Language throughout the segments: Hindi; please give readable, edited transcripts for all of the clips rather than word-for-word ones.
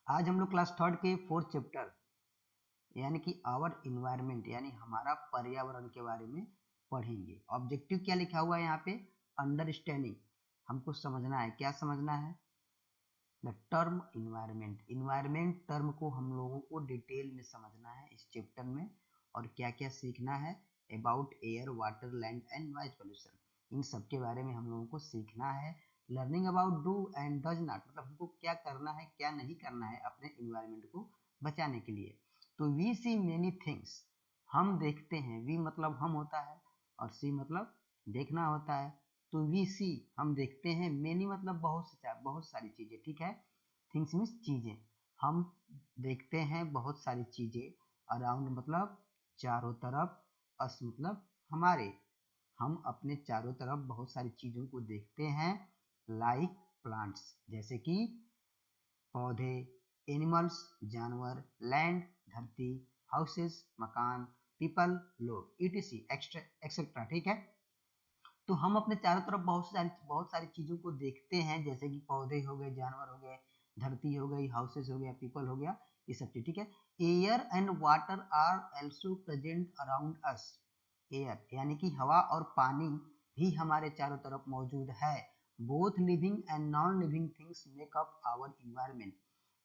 आज हम लोग क्लास थर्ड के फोर्थ चैप्टर यानी कि आवर इन्वायरमेंट यानी हमारा पर्यावरण के बारे में पढ़ेंगे। ऑब्जेक्टिव क्या लिखा हुआ है यहाँ पे? अंडरस्टैंडिंग। हमको समझना है, क्या समझना है? The term environment. Environment term को हम लोगों को डिटेल में समझना है इस चैप्टर में, और क्या क्या सीखना है about air, water, land and noise pollution. इन सब के बारे में हम लोगों को सीखना है। Learning about do and does not, मतलब हमको क्या करना है क्या नहीं करना है अपने इन्वायरमेंट को बचाने के लिए। तो वी सी मेनी थिंग्स, हम देखते हैं। वी मतलब हम होता है और सी मतलब देखना होता है। तो वी सी हम देखते हैं, मेनी मतलब बहुत सारी चीजें, ठीक है। थिंग्स मीन्स चीजें, हम देखते हैं बहुत सारी चीजें। अराउंड मतलब चारों तरफ, अस मतलब हमारे, हम अपने चारों तरफ बहुत सारी चीजों को देखते हैं। लाइक प्लांट्स, जैसे कि पौधे, एनिमल्स जानवर, लैंड धरती, हाउसेस मकान, पीपल लोग, ईटीसी एक्सेट्रा, ठीक है। तो हम अपने चारों तरफ बहुत सारी चीजों को देखते हैं, जैसे कि पौधे हो गए, जानवर हो गए, धरती हो गई, हाउसेस हो गया, पीपल हो गया, ये सब चीज, ठीक है। Air and water are also present around us. Air यानी कि हवा और पानी भी हमारे चारों तरफ मौजूद है। Both living and non living things make up our environment.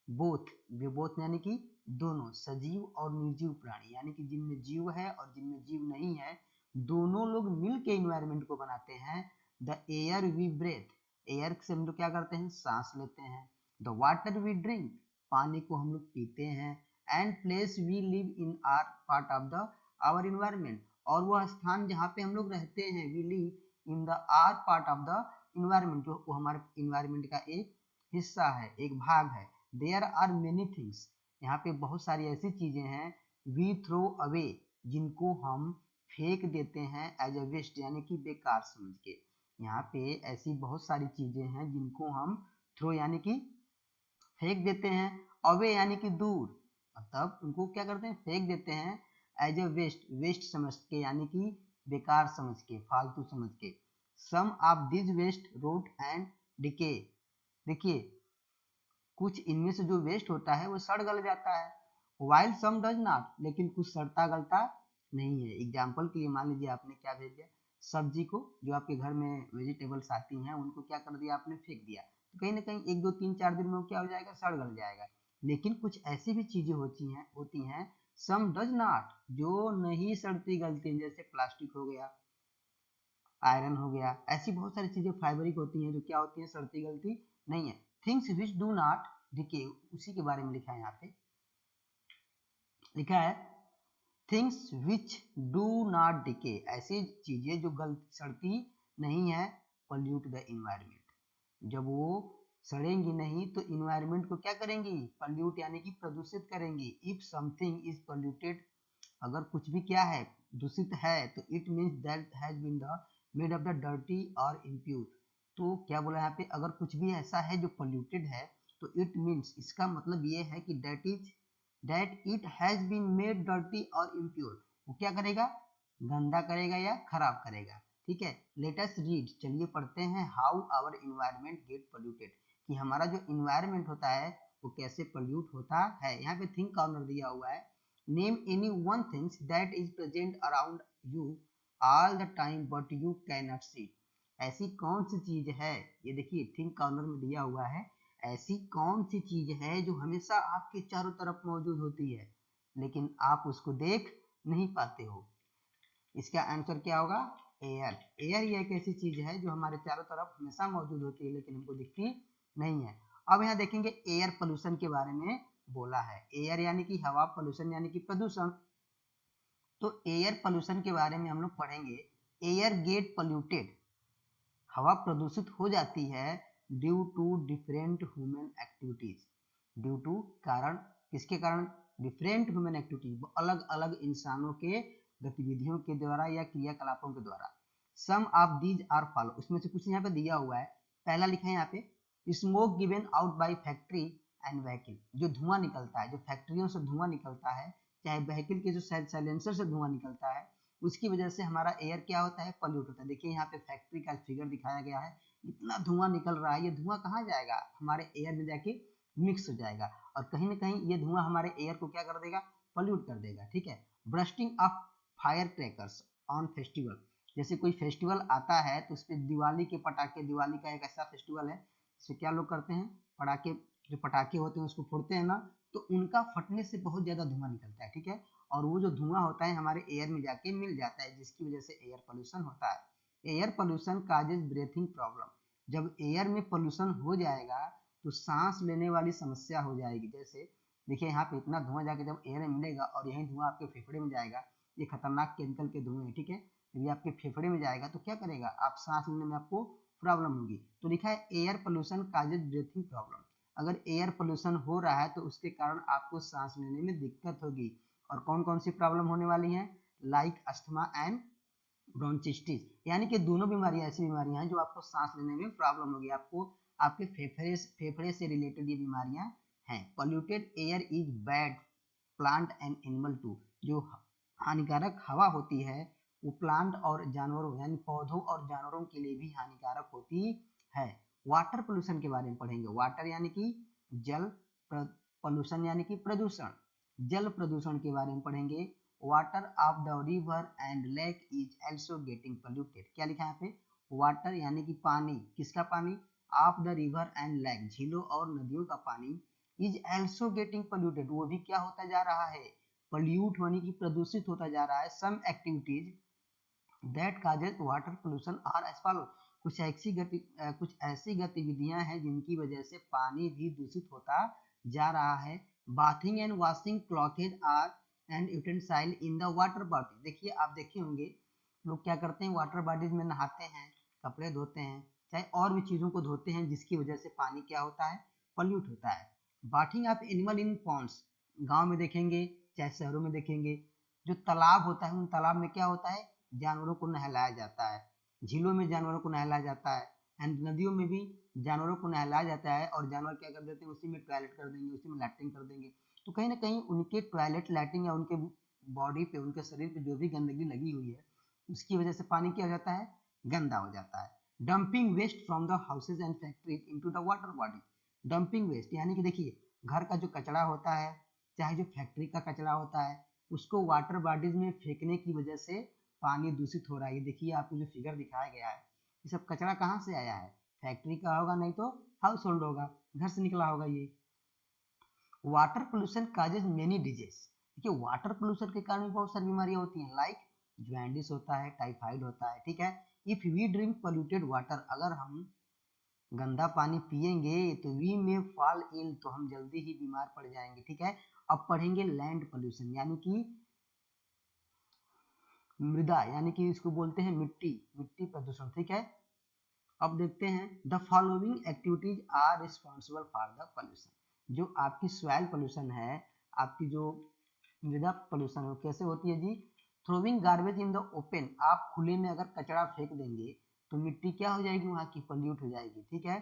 Both यानी कि दोनों, सजीव और निर्जीव प्राणी, यानी कि जिनमें जीव है और जिनमें जीव नहीं है, दोनों लोग मिल के इन्वायरमेंट को बनाते हैं। The air we breathe, air से हम लोग क्या करते हैं? सांस लेते हैं। द वाटर वी ड्रिंक, पानी को हम लोग पीते हैं। And place we live in are part of the our environment, और वह स्थान जहाँ पे हम लोग रहते हैं, we live in the are part of the environment, जो वो हमारे इन्वायरमेंट का एक हिस्सा है, एक भाग है। देयर आर मेनी थिंग्स, यहाँ पे बहुत सारी ऐसी चीजें हैं। वी थ्रो अवे, जिनको हम फेंक देते हैं एज ए वेस्ट, यानी कि बेकार समझ के। यहाँ पे ऐसी बहुत सारी चीजें हैं जिनको हम थ्रो यानी कि फेंक देते हैं, अवे यानी कि दूर, मतलब उनको क्या करते हैं? फेंक देते हैं एज ए वेस्ट समझ के, यानी कि बेकार समझ के, फालतू समझ के। Some of this waste rot and decay, देखिए कुछ इनमें से जो वेस्ट होता है वो सड़ गल जाता है। वाइल सम डज नॉट, लेकिन कुछ सड़ता गलता नहीं है। एग्जाम्पल के लिए मान लीजिए आपने क्या भेज दिया, सब्जी को, जो आपके घर में वेजिटेबल्स आती हैं उनको क्या कर दिया आपने? फेंक दिया। तो कहीं ना कहीं 1 2 3 4 दिन में वो क्या हो जाएगा? सड़ गल जाएगा। लेकिन कुछ ऐसी भी चीजें होती हैं सम डज नॉट, जो नहीं सड़ती गलती, जैसे प्लास्टिक हो गया, आयरन हो गया, ऐसी बहुत सारी चीजें फाइबरिक होती हैं जो क्या होती हैं? सड़ती गलती नहीं है। Things which do not decay, उसी के बारे में लिखा है यहाँ पे, लिखा है things which do not decay, ऐसी चीजें जो गल सड़ती नहीं है। पॉल्यूट द इन्वायरमेंट, जब वो सड़ेंगी नहीं तो इन्वायरमेंट को क्या करेंगी? पॉल्यूट यानी कि प्रदूषित करेंगी। इफ समथिंग इज पॉल्यूटेड, अगर कुछ भी क्या है? दूषित है, तो it means that has been the made of the dirty और इम्प्योर। तो क्या बोला यहाँ पे? अगर कुछ भी ऐसा है जो पॉल्यूटेड है, तो इट मीन्स, इसका मतलब ये है कि that it has been made dirty और इम्प्योर। वो क्या करेगा? गंदा करेगा या खराब करेगा, ठीक है। लेट अस रीड, चलिए पढ़ते हैं। How our environment get polluted, कि हमारा जो इन्वायरमेंट होता है वो कैसे पॉल्यूट होता है। यहाँ पे थिंक कॉर्नर दिया हुआ है। Name any one things that is present around you all the time but you can not see, ऐसी कौन सी चीज है? ये देखिए थिंक कॉर्नर में दिया हुआ है, ऐसी कौन सी चीज है जो हमेशा आपके चारों तरफ मौजूद होती है लेकिन आप उसको देख नहीं पाते हो। इसका आंसर क्या होगा? एयर। एयर ये एक ऐसी चीज है जो हमारे चारों तरफ हमेशा मौजूद होती है लेकिन हमको दिखती नहीं है। अब यहाँ देखेंगे एयर पोल्यूशन के बारे में बोला है। एयर यानी कि हवा, पोल्यूशन यानी कि प्रदूषण। तो एयर पोल्यूशन के बारे में हम लोग पढ़ेंगे। एयर गेट पोल्यूटेड, हवा प्रदूषित हो जाती है due to different human activities. Due to कारण, किसके कारण? डिफरेंट ह्यूमन एक्टिविटीज, अलग अलग इंसानों के गतिविधियों के द्वारा या क्रियाकलापों के द्वारा। सम ऑफ दीज आर फॉलो, उसमें से कुछ यहाँ पे दिया हुआ है। पहला लिखा है यहाँ पे, smoke given out by factory and vehicle, जो धुआं निकलता है, जो फैक्ट्रियों से धुआं निकलता है, चाहे व्हीकल के जो साइलेंसर से धुआं निकलता है, उसकी वजह से हमारा एयर क्या होता है? पॉल्यूट होता है। देखिए यहाँ पे फैक्ट्री का फिगर दिखाया गया है, इतना धुआं निकल रहा है, ये धुआं कहाँ जाएगा? हमारे एयर में जाके मिक्स हो जाएगा और कहीं ना कहीं ये धुआं हमारे एयर को क्या कर देगा, पॉल्यूट कर देगा। ठीक है। Bursting of fire crackers on festival, जैसे कोई फेस्टिवल आता है तो उस पर दिवाली के पटाखे, दिवाली का एक ऐसा फेस्टिवल है जिससे क्या लोग करते हैं, पटाखे, जो पटाखे होते हैं उसको फोड़ते हैं ना, तो उनका फटने से बहुत ज़्यादा धुआं निकलता है। ठीक है। और वो जो धुआं होता है हमारे एयर में जाके मिल जाता है, जिसकी वजह से एयर पोल्यूशन होता है। Air pollution causes breathing problem, जब एयर में पोल्यूशन हो जाएगा तो सांस लेने वाली समस्या हो जाएगी। जैसे देखिए यहाँ पे इतना धुआं जाके जब एयर में मिलेगा और यही धुआं आपके फेफड़े में जाएगा, ये खतरनाक केमिकल के धुएं हैं। ठीक है। यदि आपके फेफड़े में जाएगा तो क्या करेगा, आप सांस लेने में आपको प्रॉब्लम होगी। तो लिखा है air pollution causes breathing problem, अगर एयर पोल्यूशन हो रहा है तो उसके कारण आपको सांस लेने में दिक्कत होगी। और कौन कौन सी प्रॉब्लम होने वाली हैं, लाइक अस्थमा एंड ब्रोंचिटिस, यानी कि दोनों बीमारियां ऐसी बीमारियां हैं जो आपको सांस लेने में प्रॉब्लम होगी, आपको आपके फेफड़े से रिलेटेड ये बीमारियां हैं। Polluted air is bad plant and animal too, जो हानिकारक हवा होती है वो प्लांट और जानवरों यानी पौधों और जानवरों के लिए भी हानिकारक होती है। वाटर पोल्यूशन के बारे में पढ़ेंगे। वाटर यानी कि जल, पोल्यूशन यानी कि प्रदूषण, जल प्रदूषण के बारे में पढ़ेंगे। Water of the river and lake is also getting polluted, क्या लिखा है यहाँ पे, वाटर यानी कि पानी, किसका पानी, of the river and lake, झीलों और नदियों का पानी, इज ऑल्सो गेटिंग पोल्यूटेड, वो भी क्या होता जा रहा है, पोल्यूट होने की, प्रदूषित होता जा रहा है। Some activities that causes water pollution are as follow, कुछ ऐसी गतिविधियां हैं जिनकी वजह से पानी भी दूषित होता जा रहा है। Bathing and washing clothes are and utensil in the water body, देखिए आप देखे होंगे लोग क्या करते हैं, वाटर बॉडीज में नहाते हैं, कपड़े धोते हैं, चाहे और भी चीजों को धोते हैं, जिसकी वजह से पानी क्या होता है, पॉल्यूट होता है। Bathing of animal in ponds, गांव में देखेंगे चाहे शहरों में देखेंगे, जो तालाब होता है उन तालाब में क्या होता है, जानवरों को नहलाया जाता है, झीलों में जानवरों को नहलाया जाता है, एंड नदियों में भी जानवरों को नहलाया जाता है। और जानवर क्या कर देते हैं, उसी में टॉयलेट कर देंगे, उसी में लैट्रिन कर देंगे। तो कहीं ना कहीं उनके टॉयलेट, लैट्रिन या उनके बॉडी पे, उनके शरीर पे जो भी गंदगी लगी हुई है उसकी वजह से पानी क्या हो जाता है, गंदा हो जाता है। Dumping waste from the houses and factories into the water body, dumping waste यानी कि देखिए घर का जो कचरा होता है, चाहे जो फैक्ट्री का कचरा होता है, उसको वाटर बॉडीज में फेंकने की वजह से पानी दूषित हो रहा है। ये देखिए आपको जो फिगर दिखाया गया है, ये सब कचरा कहाँ से आया है, फैक्ट्री का होगा, नहीं तो हाउस होल्ड होगा, घर से निकला होगा ये। Water pollution causes many disease, देखिए वाटर पोल्यूशन के कारण बहुत सारी बीमारियां होती हैं, लाइक जॉन्डिस होता है, टाइफाइड होता है। ठीक है। If we drink polluted water, अगर हम गंदा पानी पिएंगे तो वी में फॉल इल, तो हम जल्दी ही बीमार पड़ जाएंगे। ठीक है। अब पढ़ेंगे लैंड पोल्यूशन, यानी कि मृदा, यानी कि इसको बोलते हैं मिट्टी, मिट्टी प्रदूषण। ठीक है। अब देखते हैं, the following activities are responsible for the pollution, जो आपकी सॉइल पोल्यूशन है, आपकी जो मृदा पोल्यूशन है, कैसे होती है जी, throwing garbage in the open, आप खुले में अगर कचरा फेंक देंगे तो मिट्टी क्या हो जाएगी, वहां की पॉल्यूट हो जाएगी। ठीक है।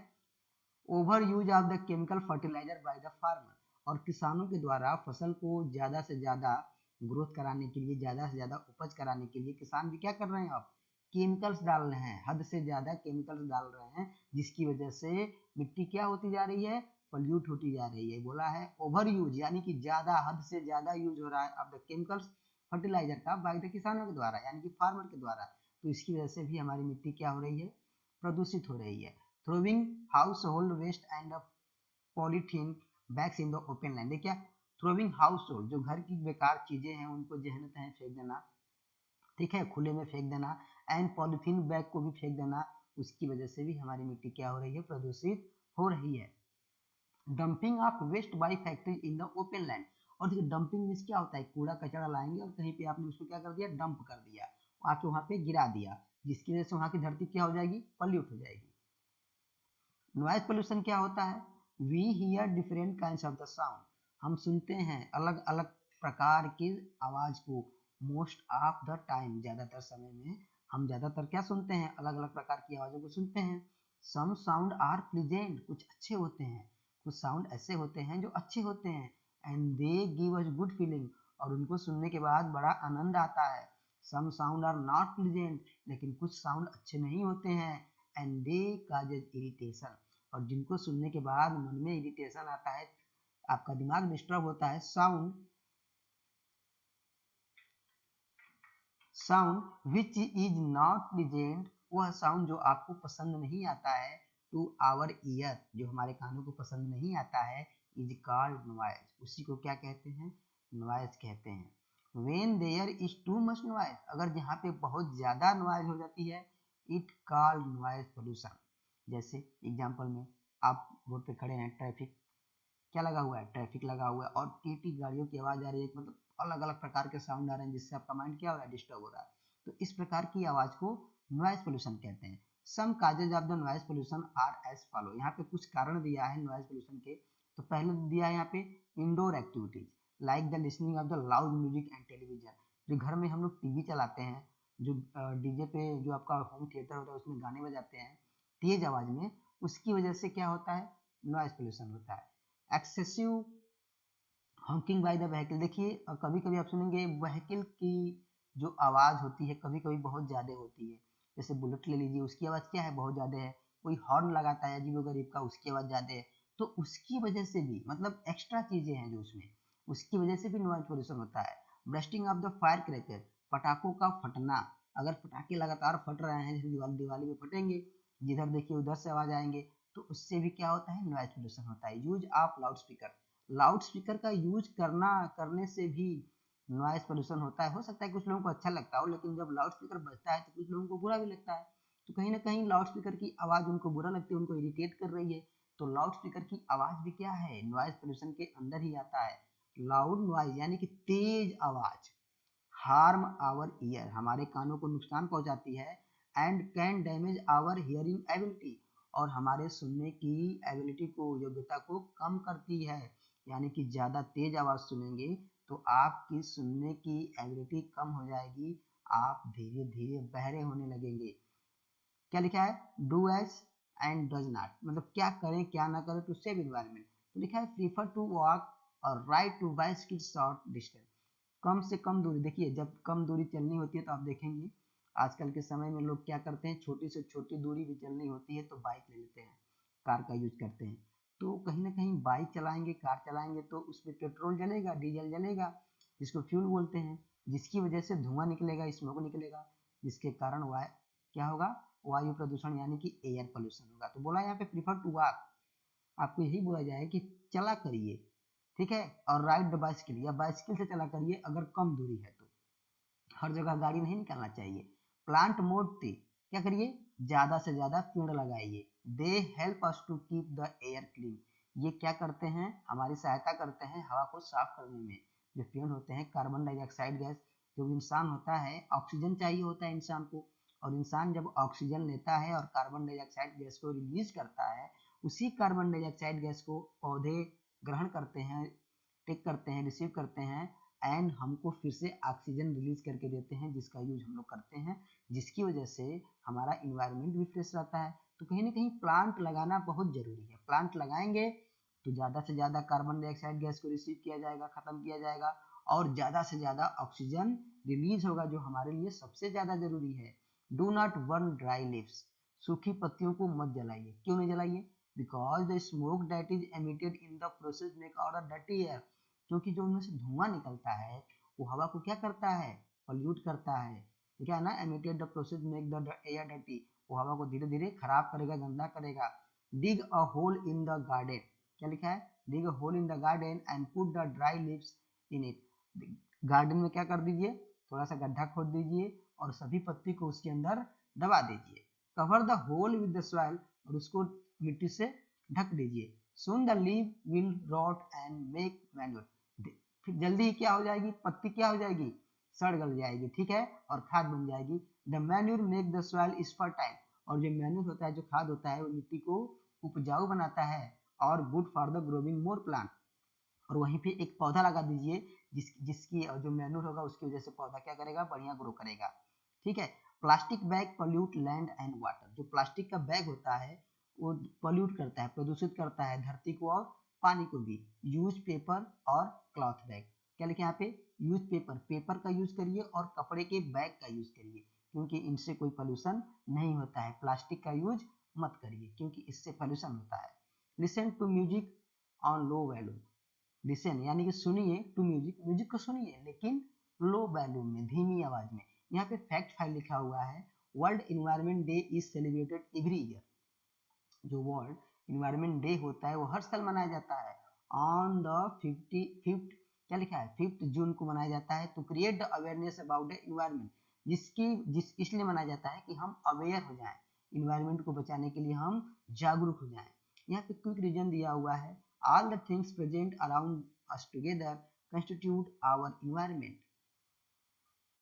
Over use of the chemical fertiliser by the farmer, और किसानों के द्वारा फसल को ज्यादा से ज्यादा ग्रोथ कराने के लिए, ज्यादा से ज्यादा उपज कराने के लिए किसान भी क्या कर रहे हैं, अब केमिकल्स डाल रहे हैं, हद से ज्यादा केमिकल्स डाल रहे हैं, जिसकी वजह से मिट्टी क्या होती जा रही है, पॉल्यूट होती जा रही है। बोला है ओवर यूज, यानी कि ज्यादा, हद से ज्यादा यूज हो रहा है ऑफ द केमिकल्स फर्टिलाइजर का बाय द किसानों के द्वारा, यानी कि फार्मर के द्वारा, तो इसकी वजह से भी हमारी मिट्टी क्या हो रही है, प्रदूषित हो रही है। Throwing household waste and polythene bags in the open land, क्या, थ्रोइंग हाउस होल्ड, जो घर की बेकार चीजें हैं उनको जहन तहन फेंक देना, ठीक है, खुले में फेंक देना, एंड पॉलीथीन बैग को भी फेंक देना, उसकी वजह से भी हमारी मिट्टी क्या हो रही है, प्रदूषित हो रही है। Dumping of waste by factory in the open land, और देखिए डंपिंग मीन्स क्या होता है, कूड़ा कचरा लाएंगे और कहीं पे आपने उसको क्या कर दिया, डंप कर दिया, आके वहां पे गिरा दिया, जिसकी वजह से वहां की धरती क्या हो जाएगी, पॉल्यूट हो जाएगी। नॉइज पोल्यूशन क्या होता है, we hear different kinds of the sound, हम सुनते हैं अलग अलग प्रकार की आवाज को, मोस्ट ऑफ द टाइम, ज्यादातर समय में हम ज्यादातर क्या सुनते हैं, अलग अलग प्रकार की आवाजों को सुनते हैं। सम साउंड आर प्लीजेंट, कुछ अच्छे होते हैं, कुछ साउंड ऐसे होते हैं जो अच्छे होते हैं, and they give us good feeling, और उनको सुनने के बाद बड़ा आनंद आता है। Some sound are not pleasant, लेकिन कुछ साउंड अच्छे नहीं होते हैं, एंड दे काजेज इरिटेशन, और जिनको सुनने के बाद मन में इरिटेशन आता है, आपका दिमाग डिस्टर्ब होता है, sound which is not pleasant, वह साउंड जो आपको पसंद नहीं आता है, टू आवर ईयर, जो हमारे कानों को पसंद नहीं आता है, इज कॉल्ड नॉइज, उसी को क्या कहते हैं, नॉइज कहते हैं। When there is too much noise, अगर जहाँ पे बहुत ज्यादा नॉइज हो जाती है, इट कॉल्ड नॉइज पोल्यूशन। जैसे एग्जांपल में आप रोड पे खड़े हैं, ट्रैफिक क्या लगा हुआ है, ट्रैफिक लगा हुआ है और टीटी गाड़ियों की आवाज आ रही है, मतलब अलग अलग प्रकार के साउंड आ रहे हैं जिससे आपका माइंड क्या हो रहा है, डिस्टर्ब हो रहा है। तो इस प्रकार की आवाज को नॉइज पोल्यूशन कहते हैं। Some causes of the noise pollution are as follow, यहाँ पे कुछ कारण दिया है नॉइज पोल्यूशन के। तो पहले दिया है यहाँ पे indoor activities like the listening of the loud music and television, जो घर में हम लोग टीवी चलाते हैं, जो डीजे पे जो आपका होम थिएटर होता है उसमें गाने बजाते हैं तेज आवाज में, उसकी वजह से क्या होता है, नॉइज पोल्यूशन होता है। Excessive Hawking by the vehicle, देखिए कभी कभी आप सुनेंगे व्हीकल की जो आवाज होती है कभी कभी बहुत ज्यादा होती है, जैसे बुलेट ले लीजिए, उसकी आवाज क्या है, बहुत ज्यादा है। कोई हॉर्न लगाता है अजीब गरीब का, उसकी आवाज ज्यादा है। तो उसकी वजह से भी, मतलब एक्स्ट्रा चीजें हैं जो उसमें, उसकी वजह से भी नॉइज पोल्यूशन होता है। Bursting of the fire cracker, पटाखों का फटना, अगर पटाखे लगातार फट रहे हैं, जैसे दिवाली में फटेंगे, जिधर देखिए उधर से आवाज आएंगे, तो उससे भी क्या होता है, नॉइज पोल्यूशन होता है। Use of loud speaker, loud speaker का यूज करने से भी नॉइज पोल्यूशन होता है। हो सकता है कुछ लोगों को अच्छा लगता हो, लेकिन जब लाउड स्पीकर बजता है तो कुछ लोगों को बुरा भी लगता है। तो कहीं ना कहीं लाउड स्पीकर की आवाज उनको बुरा लगती है, उनको इरिटेट कर रही है। तो लाउड स्पीकर की आवाज भी क्या है, नॉइज पोल्यूशन के अंदर ही आता है। लाउड नॉइज यानी कि तेज आवाज हार्म आवर ईयर, हमारे कानों को नुकसान पहुंचाती है। And can damage our hearing ability, और हमारे सुनने की एबिलिटी को, योग्यता को कम करती है। यानी कि ज़्यादा तेज आवाज़ सुनेंगे तो आपकी सुनने की एबिलिटी कम हो जाएगी, आप धीरे धीरे बहरे होने लगेंगे। क्या लिखा है, do's and does not, मतलब क्या करें क्या ना करें टू सेव एनवायरमेंट। तो लिखा है प्रीफर टू वॉक और ride to bicycle short distance, कम से कम दूरी। देखिए जब कम दूरी चलनी होती है तो आप देखेंगे आजकल के समय में लोग क्या करते हैं, छोटी से छोटी दूरी भी चलनी होती है तो बाइक ले लेते हैं, कार का यूज करते हैं। तो कहीं ना कहीं बाइक चलाएंगे, कार चलाएंगे तो उसमें पेट्रोल जलेगा, डीजल जलेगा, जिसको फ्यूल बोलते हैं, जिसकी वजह से धुआं निकलेगा, स्मोक निकलेगा, जिसके कारण क्या होगा, वायु प्रदूषण यानी कि एयर पोल्यूशन होगा। तो बोला यहाँ पे प्रीफर टू वॉक, आपको यही बोला जाए कि चला करिए, ठीक है, और राइड द बाइसिकल, या बाइसिकल से चला करिए अगर कम दूरी है तो, हर जगह गाड़ी नहीं निकालना चाहिए। प्लांट मोर ट्री, क्या करिए, ज्यादा से ज्यादा पेड़ लगाइए। They help us to keep the air clean, ये क्या करते हैं, हमारी सहायता करते हैं हवा को साफ करने में। जो पेड़ होते हैं कार्बन डाइऑक्साइड गैस, जो इंसान होता है ऑक्सीजन चाहिए होता है इंसान को, और इंसान जब ऑक्सीजन लेता है और कार्बन डाइऑक्साइड गैस को रिलीज करता है, उसी कार्बन डाइऑक्साइड गैस को पौधे ग्रहण करते हैं, टेक करते हैं, रिसीव करते हैं, एंड हमको फिर से ऑक्सीजन रिलीज करके देते हैं, जिसका यूज हम लोग करते हैं, जिसकी वजह से हमारा इन्वायरमेंट भी फ्रेश रहता है। तो कहीं ना कहीं प्लांट लगाना बहुत जरूरी है, प्लांट लगाएंगे तो ज़्यादा से ज़्यादा कार्बन डाइऑक्साइड गैस को रिसीव किया जाएगा, खत्म किया जाएगा, और ज़्यादा से ज़्यादा ऑक्सीजन रिलीज होगा, जो हमारे लिए सबसे ज़्यादा जरूरी है। Do not burn dry leaves, सूखी पत्तियों को मत जलाइए। क्यों नहीं जलाइए, because the smoke that is emitted in the process make out a dirty air, क्योंकि जो उनमें से धुआं निकलता है वो हवा को क्या करता है, पॉल्यूट करता है। ठीक है ना, emitted the process make the air dirty, वो हवा को धीरे धीरे खराब करेगा, गंदा करेगा। Dig a hole in the garden, क्या लिखा है, dig a hole in the garden and put the dry leaves in it, garden में क्या कर दीजिए, थोड़ा सा गड्ढा खोद दीजिए और सभी पत्ती को उसके अंदर दबा दीजिए। Cover the hole with the soil, और उसको मिट्टी से ढक दीजिए। soon the leaf will rot and make manure, फिर जल्दी ही क्या हो जाएगी, पत्ती क्या हो जाएगी, सड़ गल जाएगी, ठीक है, और खाद बन जाएगी। The manure make the soil is fertile, और जो मैन्यूर होता है, जो खाद होता है, वो मिट्टी को उपजाऊ बनाता है और good for the growing more plant. और वहीं पे एक पौधा लगा दीजिए जिसकी जो मैन्यूर होगा उसकी वजह से पौधा क्या करेगा, बढ़िया ग्रो करेगा। ठीक है। Plastic bag pollute land and water, जो प्लास्टिक का बैग होता है वो पॉल्यूट करता है, प्रदूषित करता है धरती को और पानी को भी। यूज पेपर और क्लॉथ बैग, क्या लिखे यहाँ पे, यूज पेपर, पेपर का यूज करिए और कपड़े के बैग का यूज करिए, क्योंकि इनसे कोई पोल्यूशन नहीं होता है। प्लास्टिक का यूज मत करिए, क्योंकि इससे पॉल्यूशन होता है। Listen to music on low volume, listen यानी कि सुनिए टू म्यूजिक, म्यूजिक को सुनिए लेकिन लो वॉल्यूम में, धीमी आवाज में। यहाँ पे फैक्ट फाइल लिखा हुआ है, world environment day is celebrated every year. जो वर्ल्ड इन्वायरमेंट डे होता है वो हर साल मनाया जाता है ऑन द 55th, क्या लिखा है, 5 जून को मनाया जाता है, to create the awareness about the environment, इसलिए मनाया जाता है कि हम अवेयर हो जाएं, इन्वायरमेंट को बचाने के लिए हम जागरूक हो जाएं। यहाँ पे क्विक रीजन दिया हुआ है, all the things present around us together constitute our environment,